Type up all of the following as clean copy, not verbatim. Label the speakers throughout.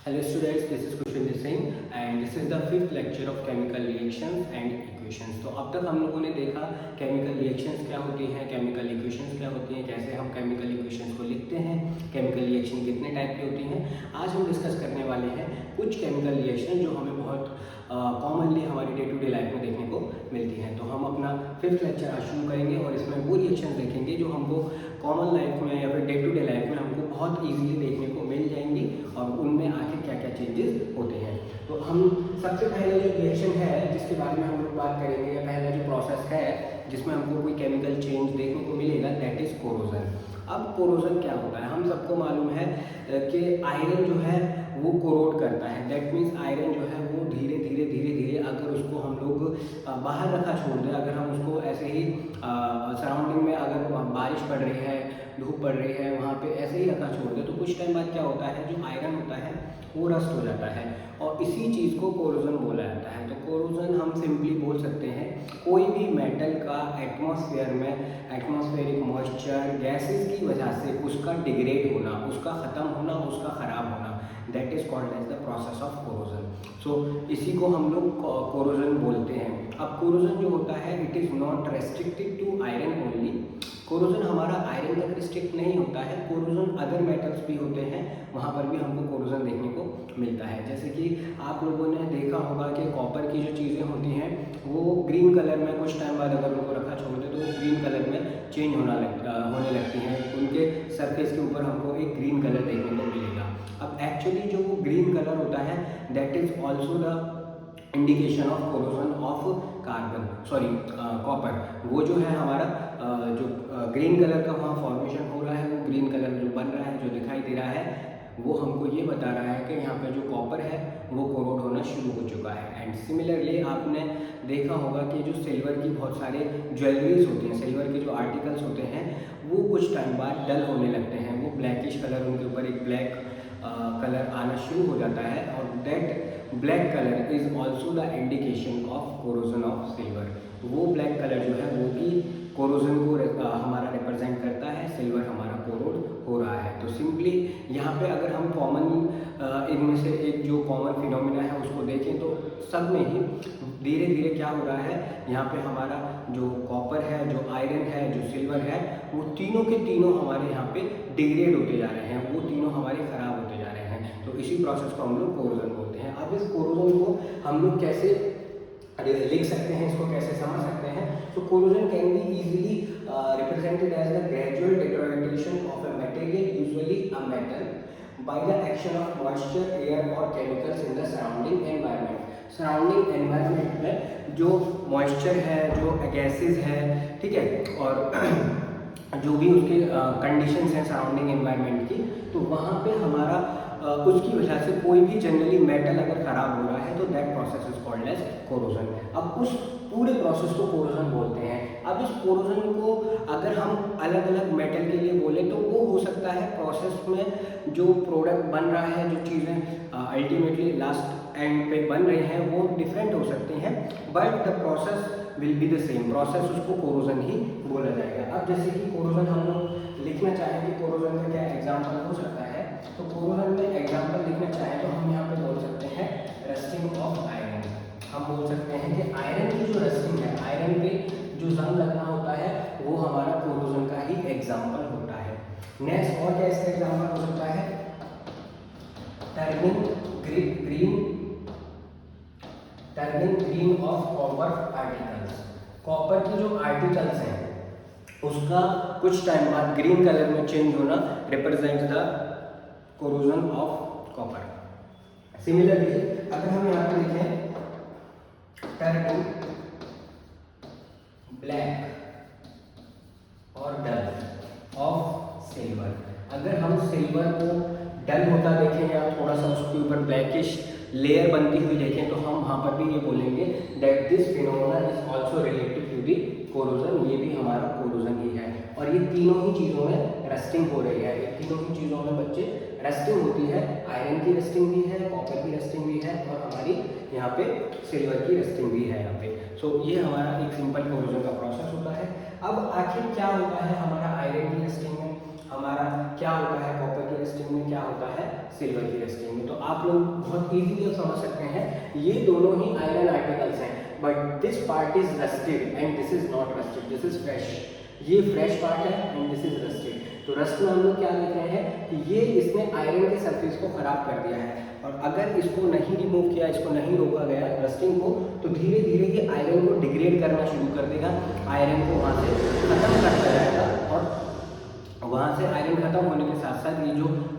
Speaker 1: Hello students, this is Kushwinder Singh and this is the fifth lecture of chemical reactions and equations। तो अब तक हम लोगों ने देखा केमिकल रिएक्शंस क्या होती हैं, केमिकल इक्वेशंस क्या होती हैं, कैसे हम केमिकल इक्वेशंस को लिखते हैं, केमिकल रिएक्शन कितने टाइप की होती हैं। आज हम डिस्कस करने वाले हैं कुछ केमिकल रिएक्शन जो हमें बहुत कॉमनली हमारी डे टू डे लाइफ में देखने को मिलती हैं। तो हम अपना फिफ्थ लेक्चर आज शुरू करेंगे और इसमें वो रिएक्शन देखेंगे जो हमको कॉमन लाइफ में या फिर डे टू डे लाइफ में हमको बहुत ईजिली देखने को मिल जाएंगी और उनमें आखिर क्या क्या चेंजेस होते हैं। तो हम सबसे पहले जो रिएक्शन है जिसके बारे में हम लोग बात करेंगे या पहला जो प्रोसेस है जिसमें हमको कोई केमिकल चेंज देखने को मिलेगा दैट इज कोरोजन। अब कोरोजन क्या होता है, हम सबको मालूम है कि आयरन जो है वो कोरोड करता है। दैट मीन्स आयरन जो है वो धीरे धीरे अगर उसको हम लोग बाहर रखा छोड़ दें, अगर हम उसको ऐसे ही सराउंडिंग में अगर बारिश पड़ रही है, धूप पड़ रही है, वहाँ पे ऐसे ही रखा छोड़ दें तो कुछ टाइम बाद क्या होता है, जो आयरन होता है वो रस्ट हो जाता है और इसी चीज़ को कोरोजन बोला जाता है। तो कोरोजन हम सिंपली बोल सकते हैं कोई भी मेटल का एटमॉस्फेयर में एटमॉस्फेरिक मॉइस्चर गैसेस की वजह से उसका डिग्रेड होना, उसका ख़त्म होना, उसका ख़राब होना, that is called as the process of corrosion. So इसी को हम लोग कोरोजन बोलते हैं। अब कोरोजन जो होता है it is not restricted to iron only. Corrosion हमारा आयरन तक रिस्ट्रिक्ट नहीं होता है, कोरोजन अदर मेटल्स भी होते हैं, वहाँ पर भी हमको कोरोजन देखने को मिलता है। जैसे कि आप लोगों ने देखा होगा कि कॉपर की जो चीज़ें होती हैं वो ग्रीन कलर में कुछ टाइम बाद अगर उनको रखा छोड़ दे तो वो ग्रीन कलर में चेंज होने लगती हैं, उनके सरफेस के ऊपर हमको एक ग्रीन कलर देखने को मिलेगा। अब एक्चुअली जो वो ग्रीन कलर होता है that is also the indication of corrosion of carbon copper. वो जो है हमारा जो ग्रीन कलर का वहाँ फॉर्मेशन हो रहा है, वो ग्रीन कलर जो बन रहा है, जो दिखाई दे रहा है, वो हमको ये बता रहा है कि यहाँ पे जो कॉपर है वो कोरोड होना शुरू हो चुका है। एंड सिमिलरली आपने देखा होगा कि जो सिल्वर की बहुत सारे ज्वेलरीज होती हैं, सिल्वर के जो आर्टिकल्स होते हैं वो कुछ टाइम बाद डल होने लगते हैं, वो ब्लैकिश कलर, उनके ऊपर एक ब्लैक कलर आना शुरू हो जाता है और that black colour is also the indication of corrosion of silver. वो ब्लैक कलर जो है वो भी कोरोजन को हमारा रिप्रेजेंट करता है, सिल्वर हमारा कोरोड हो रहा है। तो सिंपली यहाँ पे अगर हम कॉमन इनमें से एक जो कॉमन फिनोमिना है उसको देखें तो सब में ही धीरे धीरे क्या हो रहा है, यहाँ पे हमारा जो कॉपर है, जो आयरन है, जो सिल्वर है, वो तीनों के तीनों हमारे यहाँ पे डिग्रेड होते जा रहे हैं, वो तीनों हमारे खराब होते जा रहे हैं। तो इसी प्रोसेस को हम लोग कोरोजन बोलते हैं। अब इस कोरोजन को हम लोग कैसे लिख सकते हैं, इसको कैसे समझ सकते हैं? तो corrosion can be easily represented as the gradual deterioration of a material, usually a metal, by the action of moisture, air or chemicals in the surrounding environment। Surrounding environment में जो मॉइस्चर है, जो गैसेस है, ठीक है, और जो भी उसके कंडीशंस हैं सराउंडिंग एनवायरनमेंट की, तो वहाँ पे हमारा उसकी वजह से कोई भी जनरली मेटल अगर ख़राब हो रहा है तो that process is called as corrosion. अब उस पूरे प्रोसेस को कोरोजन बोलते हैं। अब इस कोरोजन को अगर हम अलग अलग मेटल के लिए बोले तो वो हो सकता है प्रोसेस में जो प्रोडक्ट बन रहा है, जो चीज़ें अल्टीमेटली लास्ट एंड पे बन रही हैं वो डिफरेंट हो सकती हैं, but the process will be the same, process उसको कोरोजन ही बोला जाएगा। अब जैसे कि कोरोजन हम लोग लिखना चाहें कि कोरोजन का क्या एग्जाम्पल हो सकता है, तो कोरोजन में एग्जाम्पल लिखना चाहें तो हम यहाँ पे बोल सकते हैं रस्टिंग ऑफ आयरन। हम बोल सकते हैं कि आयरन की जो रस्टिंग है, आयरन पे जो जंग लगना होता है वो हमारा कोरोजन का ही एग्जाम्पल होता है। नेक्स्ट और क्या इसका एग्जाम्पल हो सकता है, turning green of copper articles. Copper की जो आर्टिकल्स हैं उसका कुछ टाइम बाद ग्रीन कलर में चेंज होना represent the corrosion of copper. Similarly अगर हम यहाँ पे लिखें टर्निंग ब्लैक और डल ऑफ सिल्वर, अगर हम सिल्वर को डल होता देखें या थोड़ा सा उसके ऊपर ब्लैकिश लेयर बनती हुई देखें तो हम वहाँ पर भी ये बोलेंगे that this phenomena is also related to the corrosion, ये भी हमारा कोरोजन ही है। और ये तीनों ही चीज़ों में रस्टिंग हो रही है, ये तीनों ही चीज़ों में बच्चे रस्टिंग होती है, आयरन की रस्टिंग भी है, कॉपर की रस्टिंग भी है और हमारी यहाँ पे सिल्वर की रस्टिंग भी है यहाँ पे। सो ये हमारा एक सिंपल कोरोजन का प्रोसेस होता है। अब आखिर क्या होता है हमारा आयरन की रस्टिंग में? हमारा क्या होता है कॉपर की रस्टिंग में, क्या होता है सिल्वर की रस्टिंग में। तो आप लोग बहुत इजीली समझ सकते हैं ये दोनों ही आयरन आर्टिकल्स हैं, but this part is rusted and this is not rusted, this is fresh. ये फ्रेश पार्ट है एंड दिस इज रस्टेड। तो रस्ट में हम लोग क्या देख रहे हैं कि ये इसने आयरन के सरफेस को खराब कर दिया है, और अगर इसको नहीं रिमूव किया, इसको नहीं रोका गया रस्टिंग को, तो धीरे धीरे ये आयरन को डिग्रेड करना शुरू कर देगा, आयरन को वहाँ से खत्म करता जाएगा, और वहाँ से आयरन खत्म होने के साथ साथ ये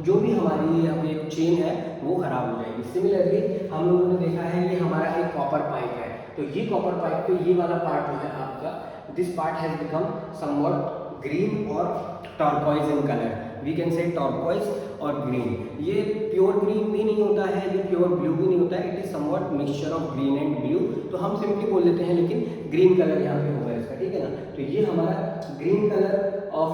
Speaker 1: जो भी हमारी यहाँ पे एक चेन है वो खराब हो जाएगी। सिमिलरली हम लोगों ने देखा है ये हमारा एक कॉपर पाइप है, तो ये कॉपर पाइप पे ये वाला पार्ट जो है आपका, this part has become somewhat green और turquoise in colour, we can say turquoise और ग्रीन। ये प्योर ग्रीन भी नहीं होता है, ये प्योर ब्लू भी नहीं होता है, it is somewhat mixture of green and blue, तो हम सिंपली बोल देते हैं, लेकिन ग्रीन कलर यहाँ पे होगा इसका, ठीक है ना। तो ये हमारा ग्रीन कलर ऑफ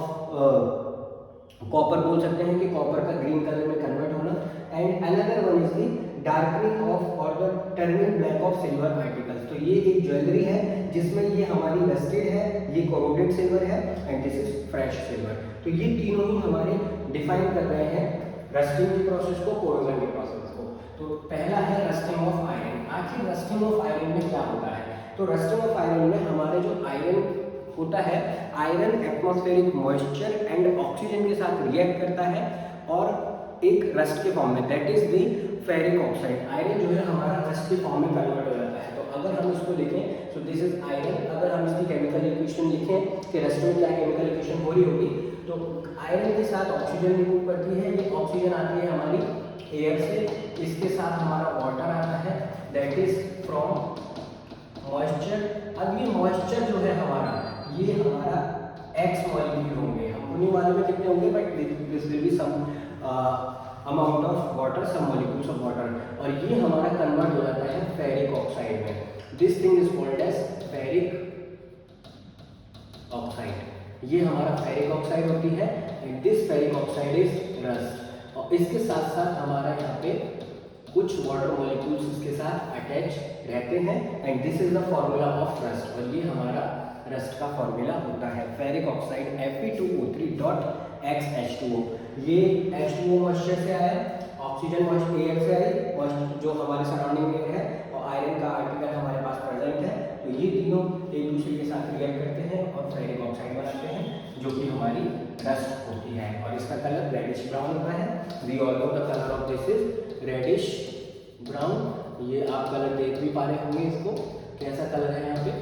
Speaker 1: कॉपर बोल सकते हैं कि कॉपर का ग्रीन कलर में कन्वर्ट होना, and another one is the darkening of और the turning black of silver articles. तो ये एक ज्वेलरी है जिसमें ये हमारी रस्टेड है, ये कोरोडेड सिल्वर है and this is fresh silver. तो ये तीनों ही हमारे डिफाइन कर रहे हैं रस्टिंग की प्रोसेस को, कोरोजन की प्रोसेस को। तो पहला है रस्टिंग ऑफ आयरन। आखिर रस्टिंग ऑफ आयरन में क्या होता है? तो रस्टिंग ऑफ आयरन में हमारे जो आयरन होता है, iron atmospheric moisture and oxygen के साथ रिएक्ट करता है और एक रस्ट के फॉर्म में, that is the ferric oxide. Iron जो है हमारा रस्ट के फॉर्म में कन्वर्ट हो जाता है। तो अगर हम इसको देखें, सो दिस इज आयरन, अगर हम इसकी केमिकल इक्वेशन लिखें कि रस्ट में क्या केमिकल इक्वेशन हो रही होगी, तो आयरन के साथ ऑक्सीजन रिमूव करती है, ये ऑक्सीजन आती है हमारी एयर से, इसके साथ हमारा वाटर आता है, दैट इज फ्रॉम मॉइस्चर। अब ये मॉइस्चर जो है हमारा, ये हमारा एक्स मॉलिक्यूल होंगे, हमको नहीं मालूम है कितने होंगे, but this will be some amount of water, some molecules of water, और ये हमारा कन्वर्ट हो जाता है फेरिक ऑक्साइड में। This thing is called as ferric oxide. ये हमारा फेरिक ऑक्साइड होती है and this ferric oxide is rust, और इसके साथ साथ हमारा यहाँ पे कुछ वाटर मॉलिक्यूल्स इसके साथ अटैच रहते हैं and this is the formula of rust, और ये हमारा रस्ट का फॉर्मूला होता है फेरिक ऑक्साइड Fe2O3.XH2O। ये H2O मॉइस्चर से आया, ऑक्सीजन मॉइस्चर एयर से आई, मॉइस्चर जो हमारे सराउंडिंग एयर है, और आयरन का आर्टिकल हमारे पास प्रेजेंट है। तो ये तीनों एक दूसरे के साथ रिएक्ट करते हैं और फेरिक ऑक्साइड बनाते हैं, जो कि हमारी रस्ट होती है, और इसका कलर रेडिश ब्राउन होता है। We all know the colour of this is reddish brown. ये आप कलर देख भी पा रहे होंगे, इसको कैसा कलर है यहाँ पे।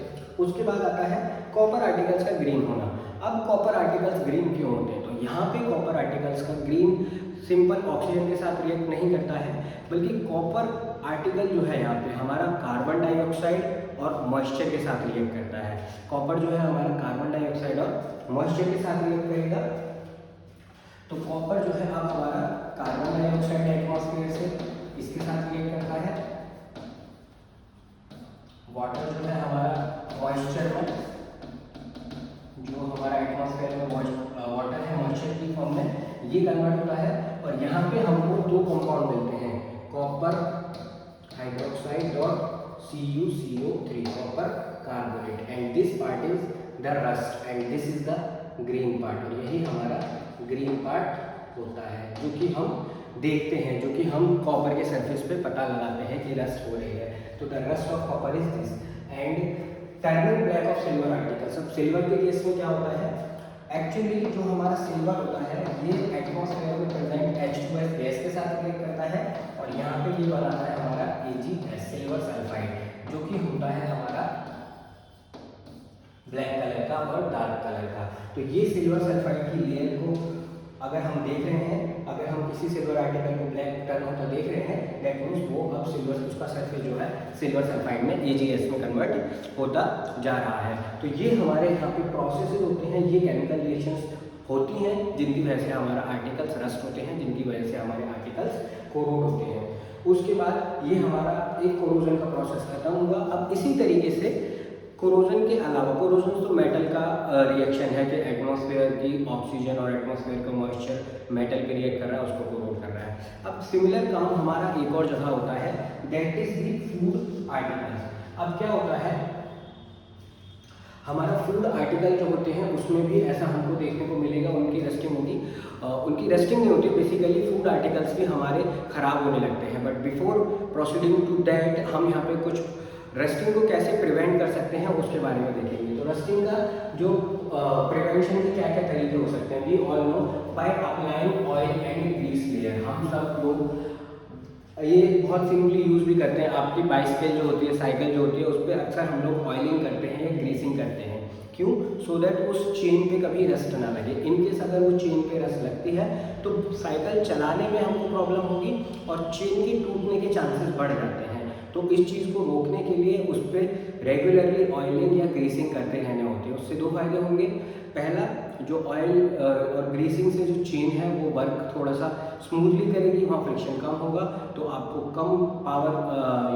Speaker 1: उसके बाद आता है कॉपर आर्टिकल्स का ग्रीन होना। अब कॉपर आर्टिकल्स ग्रीन क्यों होते हैं? तो यहाँ पे कॉपर आर्टिकल्स का ग्रीन सिंपल ऑक्सीजन के साथ रिएक्ट नहीं करता है, बल्कि कॉपर आर्टिकल जो है यहाँ पे हमारा कार्बन डाइऑक्साइड और मॉइस्चर के साथ रिएक्ट करता है। कॉपर जो है हमारा कार्बन डाइऑक्साइड और मॉइस्चर के साथ रिएक्ट करेगा। तो कॉपर जो है अब हमारा कार्बन डाइऑक्साइड एटमॉस्फेयर से इसके साथ रिएक्ट करता है। वाटर जो है हमारा मॉइस्चर में, जो हमारा एटमॉस्फेयर में वाटर है मॉइस्चर की फॉर्म में, ये कन्वर्ट होता है, और यहाँ पे हमको दो कंपाउंड मिलते हैं, कॉपर हाइड्रोक्साइड और CuCO3, copper carbonate, and this part is the rust and this is the green part. और यही हमारा ग्रीन पार्ट होता है, जो कि हम देखते हैं, जो कि हम कॉपर के सरफेस पे पता लगाते हैं कि रस्ट हो रही है। तो the rust of copper is this and turning black of silver articles. अब सिल्वर के केस में क्या होता है? एक्चुअली जो हमारा सिल्वर होता है, ये एटमॉस्फेयर में प्रेजेंट H2S गैस के साथ रिएक्ट करता है, और यहाँ पे ये बनाता है हमारा AgS सिल्वर सल्फाइड, जो कि होता है हमारा ब्लैक कलर का और डार्क कलर का। तो ये सिल्वर सल्फाइड की लेयर को अगर हम देख रहे हैं, अगर हम किसी सिल्वर आर्टिकल को ब्लैक टर्न होता देख रहे हैं, दैट मीन्स वो अब सिल्वर, उसका सरफेस जो है सिल्वर सल्फाइड में AgS में कन्वर्ट होता जा रहा है। तो ये हमारे यहाँ पे प्रोसेसेस होते हैं, ये केमिकल रिएक्शंस होती हैं, जिनकी वजह से हमारा आर्टिकल्स रस्ट होते हैं, जिनकी वजह से हमारे आर्टिकल्स कोरोड होते हैं। उसके बाद ये हमारा एक कोरोजन का प्रोसेस खत्म हुआ। अब इसी तरीके से कोरोजन के अलावा, कोरोजन तो मेटल का रिएक्शन है कि एटमॉस्फेयर की ऑक्सीजन और एटमॉस्फेयर का मॉइस्चर मेटल पे रिएक्ट कर रहा है, उसको कोरोड कर रहा है। अब सिमिलर काम हमारा एक और जगह होता है, that is the food articles. अब क्या होता है, हमारा फूड आर्टिकल जो होते हैं उसमें भी ऐसा हमको देखने को मिलेगा, उनकी रस्टिंग होगी। उनकी रस्टिंग नहीं होती, बेसिकली फूड आर्टिकल्स भी हमारे ख़राब होने लगते हैं। But before proceeding to that हम यहाँ पे कुछ रस्टिंग को कैसे प्रिवेंट कर सकते हैं उसके बारे में देखेंगे। तो रस्टिंग का जो प्रिवेंशन के क्या क्या तरीके हो सकते हैं, we all know by applying oil and grease layer. हम सब लोग ये बहुत सिंपली यूज़ भी करते हैं। आपकी बाइसिकल जो होती है, साइकिल जो होती है, उस पर अक्सर हम लोग ऑयलिंग करते हैं या ग्रीसिंग करते हैं। क्यों? सो दैट उस चेन पे कभी रस्ट ना लगे। इनकेस अगर वो चेन पे रस्ट लगती है तो साइकिल चलाने में हमको प्रॉब्लम होगी और चेन के टूटने के चांसेस बढ़ जाते हैं। तो इस चीज़ को रोकने के लिए उस पर रेगुलरली ऑयलिंग या ग्रीसिंग करते रहने होते हैं। उससे दो फायदे होंगे। पहला, जो ऑयल और ग्रीसिंग से जो चेन है वो वर्क थोड़ा सा स्मूथली करेगी, वहाँ फ्रिक्शन कम होगा, तो आपको कम पावर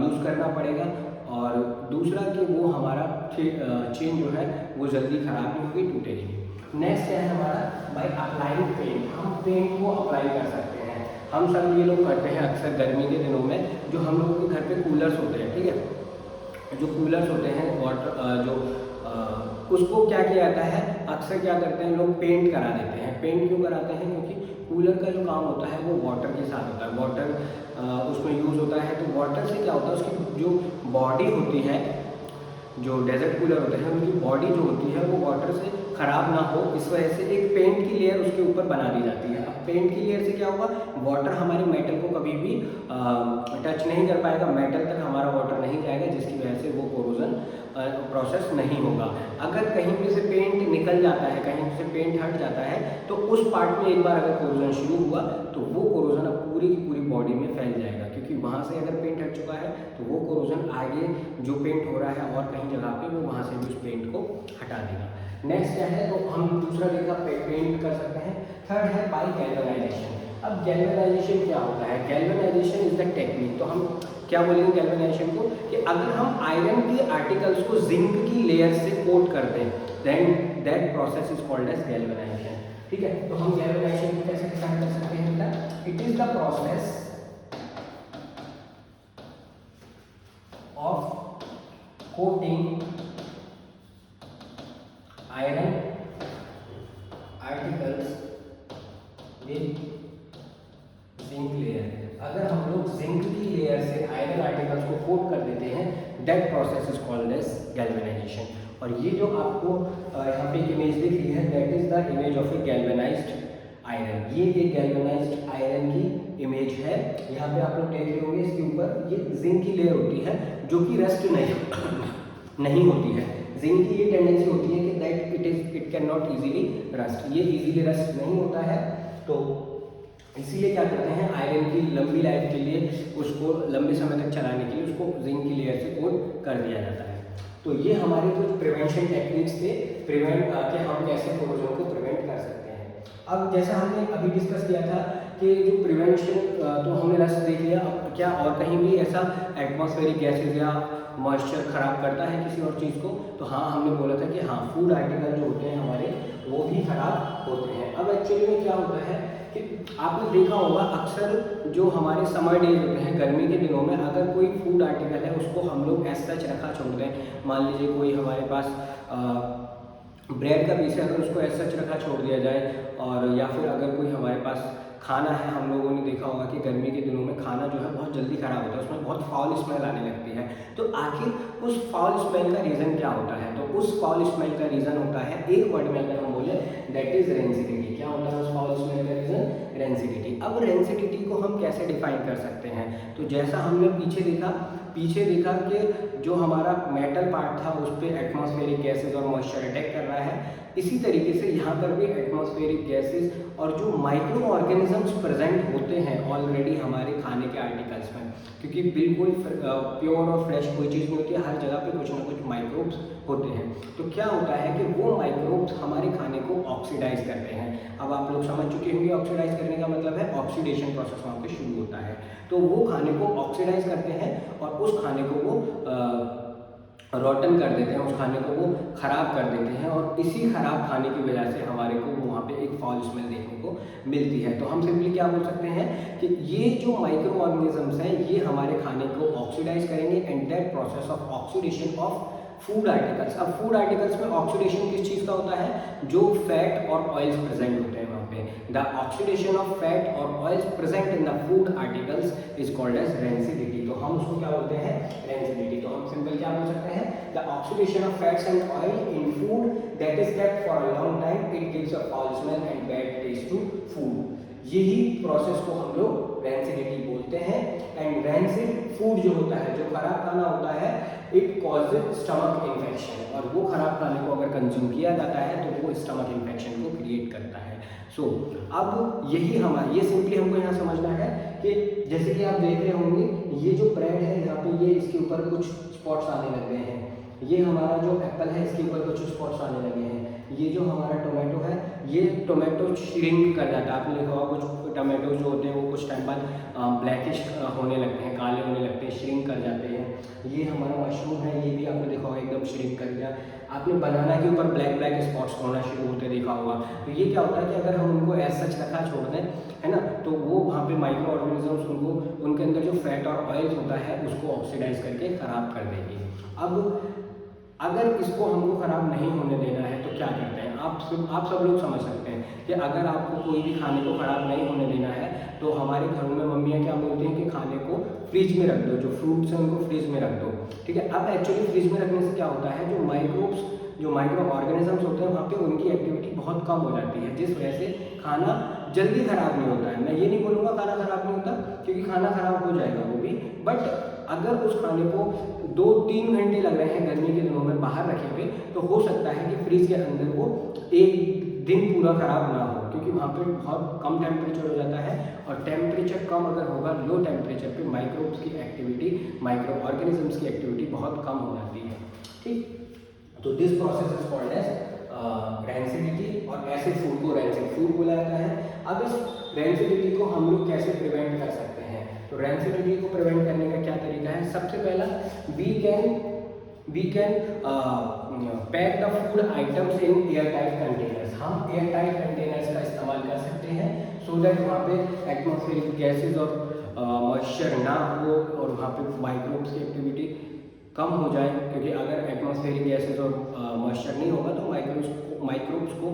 Speaker 1: यूज़ करना पड़ेगा। और दूसरा कि वो हमारा चेन जो है वो जल्दी ख़राब नहीं होगी, टूटेगी। नेक्स्ट है हमारा बाय अप्लाइंग पेंट। हम पेंट को अप्लाई कर सकते हैं। हम सब ये लोग करते हैं अक्सर गर्मी के दिनों में, जो हम लोगों के घर पे कूलर्स होते हैं, ठीक है, जो कूलर्स होते हैं वाटर उसको क्या किया जाता है, अक्सर क्या करते हैं लोग पेंट करा देते हैं। पेंट क्यों कराते हैं? क्योंकि कूलर का जो काम होता है वो वाटर के साथ होता है, वाटर उसमें यूज़ होता है। तो वाटर से क्या होता है, उसकी जो बॉडी होती है, जो डेजर्ट कूलर होते हैं उनकी बॉडी जो होती है वो वाटर से ख़राब ना हो, इस वजह से एक पेंट की लेयर उसके ऊपर बना दी जाती है। अब पेंट की लेयर से क्या होगा, वाटर हमारे मेटल को कभी भी टच नहीं कर पाएगा, मेटल तक हमारा वाटर नहीं जाएगा, जिसकी वजह से वो कोरोजन प्रोसेस नहीं होगा। अगर कहीं पे से पेंट निकल जाता है, कहीं से पेंट हट जाता है, तो उस पार्ट में एक बार अगर कोरोजन शुरू हुआ तो वो कोरोजन अब पूरी की पूरी बॉडी में फैल जाएगा, क्योंकि वहाँ से अगर पेंट हट चुका है तो वो कोरोजन आगे जो पेंट हो रहा है और कहीं जगह पे वो वहाँ से भी उस पेंट को हटा देगा। नेक्स्ट क्या है, तो हम दूसरा देखा पेंट कर सकते हैं। थर्ड है बाय गैल्वेनाइजेशन। अब गैल्वेनाइजेशन क्या होता है? Galvanisation is the technique. तो हम क्या बोलेंगे गैल्वेनाइजेशन को, कि अगर हम आयरन के आर्टिकल्स को जिंक की लेयर से कोट कर दें, then that process is called as galvanization. ठीक है, तो हम गैल्वेनाइजेशन को कैसे डिफाइन कर सकते हैं बेटा? It is the process of coating iron articles with zinc layer. अगर हम लोग जिंक की लेयर से आयरन आर्टिकल्स को कोट कर देते हैं, that process is called as galvanization. और ये जो आपको यहाँ पे इमेज दिख रही है, that is the image of a galvanized iron. ये एक गैल्वेनाइज्ड आयरन की इमेज है। यहाँ पे आप लोग देख रहे होंगे, इसके ऊपर ये जिंक की लेयर होती है जो कि रस्ट नहीं होती है। जिंक की ये टेंडेंसी होती है कि that it can not easily rust, ये इजीली रस्ट नहीं होता है। तो इसीलिए क्या करते हैं, आयरन की लंबी लाइफ के लिए, उसको लंबे समय तक चलाने के लिए उसको जिंक की लेयर से कोट कर दिया जाता है। तो ये हमारे कुछ प्रिवेंशन टेक्निक्स थे, प्रिवेंट के हम कैसे कोरोजन को प्रिवेंट कर सकते हैं। अब जैसा हमने अभी डिस्कस किया था कि जो प्रिवेंशन, तो हमने रस्ट देख लिया। अब क्या और कहीं भी ऐसा एटमॉस्फेरिक गैसेज या मॉइस्चर खराब करता है किसी और चीज़ को? तो हाँ, हमने बोला था कि हाँ, फूड आर्टिकल जो होते हैं हमारे वो भी खराब होते हैं। अब एक्चुअली में क्या होता है कि आपने देखा होगा अक्सर जो हमारे समर डेज होते हैं, गर्मी के दिनों में, अगर कोई फूड आर्टिकल है उसको हम लोग एज सच रखा छोड़ दें। मान लीजिए कोई हमारे पास ब्रेड का पीस है, अगर उसको ऐसा सच रखा छोड़ दिया जाए, और या फिर अगर कोई हमारे पास खाना है, हम लोगों ने देखा होगा कि गर्मी के दिनों में खाना जो है बहुत जल्दी ख़राब होता है, उसमें बहुत फाउल स्मेल आने लगती है। तो आखिर उस फाउल स्मेल का रीज़न क्या होता है? तो उस फाउल स्मेल का रीज़न होता है, एक वर्ड में अगर हम बोले, दैट इज़ रेंसिडिटी। क्या होता है उस फाउल स्मेल का रीज़न? रेंसिडिटी। अब रेंसिडिटी को हम कैसे डिफाइन कर सकते हैं? तो जैसा हमने पीछे देखा कि जो हमारा मेटल पार्ट था उस पर एटमॉस्फेरिक गैसेज और मॉइस्चर अटैक कर रहा है, इसी तरीके से यहाँ पर भी एटमॉस्फेरिक गैसेज और जो माइक्रो ऑर्गेनिजम्स प्रेजेंट होते हैं ऑलरेडी हमारे खाने के आर्टिकल्स में, क्योंकि बिल्कुल प्योर और फ्रेश कोई चीज़ नहीं होती है, हर जगह पे कुछ ना कुछ माइक्रोब्स होते हैं। तो क्या होता है कि वो माइक्रोब्स हमारे खाने को ऑक्सीडाइज करते हैं। अब आप लोग समझ चुके होंगे ऑक्सीडाइज करने का मतलब है ऑक्सीडेशन प्रोसेस वहाँ पे शुरू होता है। तो वो खाने को ऑक्सीडाइज करते हैं और उस खाने को वो रॉटन कर देते हैं, उस खाने को वो ख़राब कर देते हैं, और इसी ख़राब खाने की वजह से हमारे को वहाँ पे एक फाउल स्मेल देखने को मिलती है। तो हम सिंपली क्या बोल सकते हैं कि ये जो माइक्रो ऑर्गेनिजम्स हैं ये हमारे खाने को ऑक्सीडाइज करेंगे, and that process of oxidation of food articles. अब फूड आर्टिकल्स में ऑक्सीडेशन किस चीज़ का होता है, जो फैट और ऑयल्स प्रेजेंट होते हैं वहाँ पे। द ऑक्सीडेशन ऑफ फैट और oils present in the food articles is called as rancidity. तो हम उसको क्या बोलते हैं, रेंसिडिटी। तो हम सिंपल क्या बोल सकते हैं, the oxidation of fats and oil in food that is kept for a long time, it gives a foul smell and bad taste to food. यही प्रोसेस को हम लोग रेंसिडिटी बोलते हैं। एंड रेंसिड फूड जो होता है, जो खराब खाना होता है, इट कॉजेज स्टमक इन्फेक्शन, और वो खराब खाने को अगर कंज्यूम किया जाता है तो वो स्टमक इन्फेक्शन को क्रिएट करता है। सो अब यही हमारा, ये सिंपली हमको यहाँ समझना है कि जैसे कि आप देख रहे होंगे, ये जो ब्रेड है यहाँ पे, ये इसके ऊपर कुछ स्पॉट्स आने लग गए हैं। ये हमारा जो एप्पल है, इसके ऊपर कुछ स्पॉट्स आने लगे हैं। ये जो हमारा टोमेटो है, ये टोमेटो श्रिंक कर जाता है। आपने देखा होगा कुछ टोमेटो जो होते हैं वो कुछ टाइम बाद ब्लैकिश होने लगते हैं, काले होने लगते हैं, श्रिंक कर जाते हैं। ये हमारा मशरूम है, ये भी आपने देखा होगा एकदम श्रिंक कर गया। आपने बनाना के ऊपर ब्लैक ब्लैक स्पॉट्स होना शुरू होते देखा होगा। तो ये क्या होता है कि अगर हम उनको ऐसा सच रखा छोड़ दें, है ना, तो वो वहाँ पे माइक्रो ऑर्गेनिजम्स उनको, उनके अंदर जो फैट और ऑयल होता है उसको ऑक्सीडाइज करके ख़राब कर देगी। अब अगर इसको हमको ख़राब नहीं होने देना है तो क्या करते हैं, आप सब लोग समझ सकते हैं कि अगर आपको कोई भी खाने को ख़राब नहीं होने देना है तो हमारे घरों में मम्मियाँ क्या बोलती हैं कि खाने को फ्रिज में रख दो, जो फ्रूट्स हैं उनको फ्रिज में रख दो, ठीक है। अब एक्चुअली फ्रिज में रखने से क्या होता है, जो माइक्रो ऑर्गेनिजम्स होते हैं वहाँ पे उनकी एक्टिविटी बहुत कम हो जाती है, जिस वजह से खाना जल्दी ख़राब नहीं होता है। मैं ये नहीं बोलूँगा खाना ख़राब नहीं होता, क्योंकि खाना ख़राब हो जाएगा वो भी, बट अगर उस खाने को 2-3 घंटे लग रहे हैं गर्मी के दिनों में बाहर रखे हुए, तो हो सकता है कि फ्रिज के अंदर वो एक दिन पूरा ख़राब ना हो, क्योंकि वहाँ पे बहुत कम टेम्परेचर हो जाता है। और टेम्परेचर कम अगर होगा, लो टेम्परेचर पे माइक्रोब्स की एक्टिविटी, माइक्रो ऑर्गेनिजम्स की एक्टिविटी बहुत कम हो जाती है, ठीक। तो this process is called as rancidity, और ऐसे फूड को रेंसिड फूड बोला जाता है। अब इस रेंसिडिटी को हम लोग कैसे प्रिवेंट कर सकते हैं, तो रेंसिडिटी को प्रिवेंट करने का क्या तरीका है, सबसे पहला we can pack the food items in air tight containers. हम एयर टाइट कंटेनर्स का इस्तेमाल कर सकते हैं, सो दैट वहाँ पे एटमॉस्फेरिक गैसेज और मॉइस्चर ना हो और वहाँ पे माइक्रोब्स की एक्टिविटी कम हो जाए, क्योंकि अगर एटमॉस्फेरिक गैसेज और मॉइस्चर नहीं होगा तो माइक्रोब्स को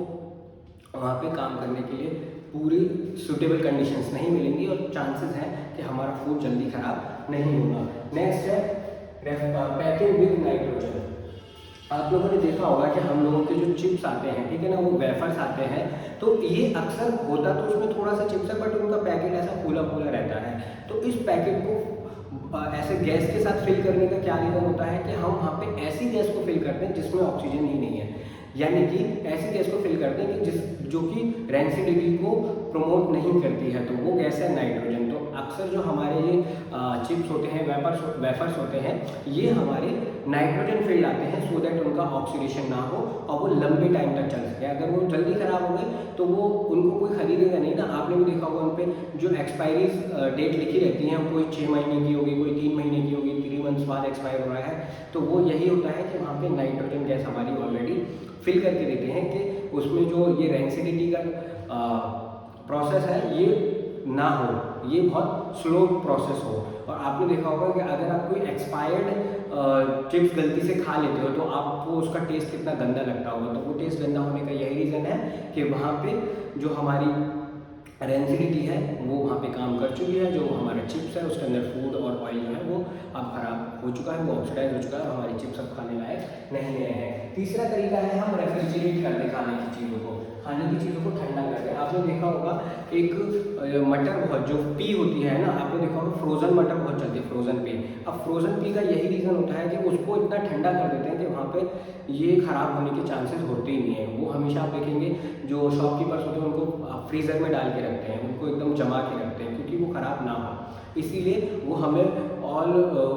Speaker 1: वहाँ पे काम करने के लिए पूरी सूटेबल कंडीशंस नहीं मिलेंगी, और चांसेस हैं कि हमारा फूड जल्दी ख़राब नहीं होगा। नेक्स्ट है पैकिंग विद नाइट्रोजन। आप लोगों ने देखा होगा कि हम लोगों के जो चिप्स आते हैं, ठीक है ना, वो वेफर्स आते हैं, तो ये अक्सर होता तो उसमें थोड़ा सा चिप्स है, बट उनका पैकेट ऐसा फूला फूला रहता है। तो इस पैकेट को ऐसे गैस के साथ फिल करने का क्या रीज़न होता है कि हम वहाँ पे ऐसी गैस को फिल करते हैं जिसमें ऑक्सीजन ही नहीं है, यानी कि ऐसी गैस को फिल करते हैं कि जो कि रेंसिडिटी को प्रमोट नहीं करती है, तो वो गैस है नाइट्रोजन। तो अक्सर जो हमारे ये चिप्स होते हैं, वेफर्स होते हैं, ये हमारे नाइट्रोजन फिल्ड आते हैं, सो दैट उनका ऑक्सीडेशन ना हो और वो लंबे टाइम तक चल सके। अगर वो जल्दी ख़राब हो गए तो वो उनको कोई खरीदेगा नहीं ना। आपने भी देखा होगा उन पर जो एक्सपायरी डेट लिखी रहती है, कोई 6 महीने की होगी, कोई 3 महीने की होगी, 3 मंथ्स बाद एक्सपायर हो रहा है, तो वो यही होता है कि वहाँ पे नाइट्रोजन गैस हमारी ऑलरेडी फिल करके देते हैं कि उसमें जो ये रेंसिडिटी का प्रोसेस है ये ना हो, ये बहुत स्लो प्रोसेस हो। और आपने देखा होगा कि अगर आप कोई एक्सपायर्ड चिप्स गलती से खा लेते हो तो आपको उसका टेस्ट कितना गंदा लगता होगा। तो वो टेस्ट गंदा होने का यही रीज़न है कि वहाँ पे जो हमारी रेंसिडिटी है वो वहाँ पे काम कर चुकी है, जो हमारा चिप्स है उसके अंदर फूड और ऑयल जो है वो अब ख़राब हो चुका है, वो ऑक्सीडाइज हो चुका है और हमारी चिप्स अब खाने लायक नहीं रहे हैं। तीसरा तरीका है हम रेफ्रिजरेट कर दें खाने की चीज़ों को, खाने की चीज़ों को ठंडा कर दें। आपने देखा होगा एक मटर बहुत जो पी होती है ना, आपने देखा होगा फ्रोज़न मटर बहुत चलती है, फ्रोज़न पी। अब फ्रोज़न पी का यही रीज़न होता है कि उसको इतना ठंडा कर देते हैं कि वहाँ पे ये ख़राब होने के चांसेस होते ही नहीं है। वो हमेशा आप देखेंगे जो शॉपकीपर्स होते हैं उनको फ्रीज़र में डाल के रखते हैं, उनको एकदम जमा के रखते हैं क्योंकि वो ख़राब ना हो, इसीलिए वो हमें ऑल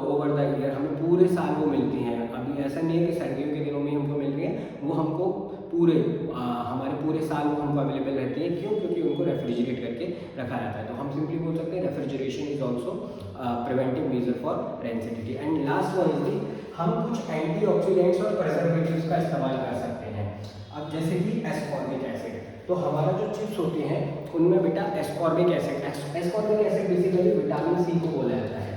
Speaker 1: ओवर द ईयर हमें पूरे साल वो मिलती हैं। अभी ऐसा नहीं है कि सर्दियों के दिनों में हमको मिल रही है, वो हमको पूरे हमारे पूरे साल वो हमको अवेलेबल रहती है। क्यों? क्योंकि उनको रेफ्रिजरेट करके रखा जाता है। तो हम सिंपली बोल सकते हैं refrigeration is also preventive measure for rancidity. And last one is हम कुछ एंटीऑक्सीडेंट्स और प्रिजर्वेटिव्स का इस्तेमाल कर सकते हैं। अब जैसे कि एस्कॉर्बिक एसिड, तो हमारा जो चिप्स होते हैं उनमें बेटा ascorbic acid basically vitamin C को बोला जाता है।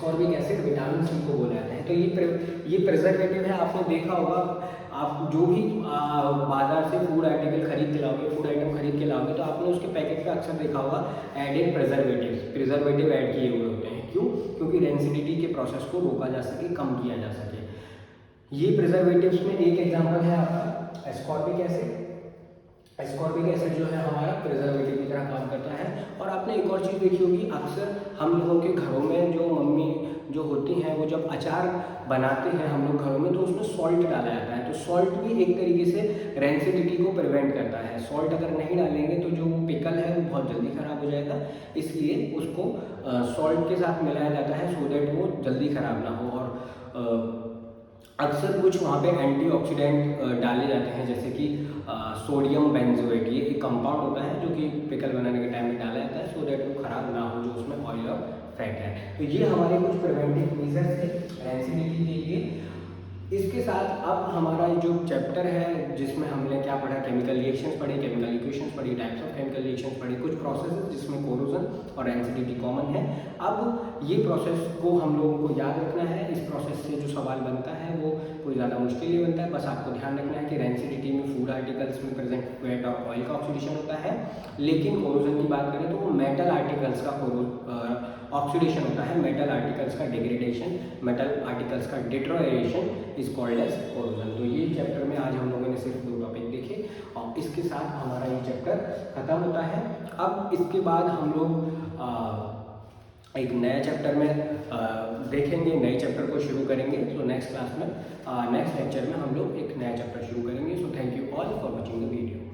Speaker 1: एस्कॉर्बिक एसिड विटामिन सी को बोला जाता है। तो ये प्रिजर्वेटिव है। आपने देखा होगा, आप जो भी बाजार से फूड आर्टिकल खरीद के लाओगे, फूड आइटम खरीद के लाओगे, तो आपने उसके पैकेट पे अक्सर देखा होगा एडेड प्रिजर्वेटिव ऐड किए हुए होते हैं। क्यों? क्योंकि रेंसिडिटी के प्रोसेस को रोका जा सके, कम किया जा सके। ये प्रिजर्वेटिव्स में एक एग्जांपल है आपका एस्कॉर्बिक एसिड। एस्कॉर्बिक एसिड जो है हमारा प्रिजर्वेटिव की तरह काम करता है। और आपने एक और चीज़ देखी होगी, अक्सर हम लोगों के घरों में जो मम्मी जो होती हैं वो जब अचार बनाते हैं हम लोग घरों में, तो उसमें सॉल्ट डाला जाता है। तो सॉल्ट भी एक तरीके से रेंसिडिटी को प्रिवेंट करता है। सॉल्ट अगर नहीं डालेंगे तो जो पिकल है वो बहुत जल्दी ख़राब हो जाएगा, इसलिए उसको सॉल्ट के साथ मिलाया जाता है सो दैट वो जल्दी ख़राब ना हो। और अक्सर कुछ वहाँ पे एंटीऑक्सीडेंट डाले जाते हैं, जैसे कि सोडियम बेंजोएट। ये एक कंपाउंड होता है जो कि पिकल बनाने के टाइम में डाला जाता है सो दैट वो खराब ना हो, जो उसमें ऑयल और फैट है। तो ये हमारे कुछ प्रिवेंटिव मेजर्स थे रेंसिडिटी के लिए। इसके साथ अब हमारा जो चैप्टर है जिसमें हमने क्या पढ़ा, केमिकल रिएक्शंस पढ़ी, केमिकल इक्वेशंस पढ़ी, टाइप्स ऑफ केमिकल रिएक्शंस पढ़ी, कुछ प्रोसेसेस जिसमें कोरोजन और रेंसिडिटी कॉमन है। अब ये प्रोसेस को हम लोगों को याद रखना है। इस प्रोसेस से जो सवाल बनता है वो कोई ज़्यादा मुश्किल नहीं बनता है। बस आपको ध्यान रखना है कि रेंसिडिटी में फूड आर्टिकल्स में प्रेजेंट फैट और ऑयल का ऑक्सीडेशन होता है, लेकिन कोरोजन की बात करें तो वो मेटल आर्टिकल्स का ऑक्सीडेशन होता है। मेटल आर्टिकल्स का डिग्रेडेशन, मेटल आर्टिकल्स का डिट्रोएरेशन इज कॉल्ड एज कोरोजन। तो ये चैप्टर में आज हम लोगों ने सिर्फ 2 टॉपिक देखे और इसके साथ हमारा ये चैप्टर खत्म होता है। अब इसके बाद हम लोग एक नया चैप्टर में देखेंगे, नए चैप्टर को शुरू करेंगे। तो नेक्स्ट क्लास में नेक्स्ट लेक्चर में हम लोग एक नया चैप्टर शुरू करेंगे। So thank you all for watching the video.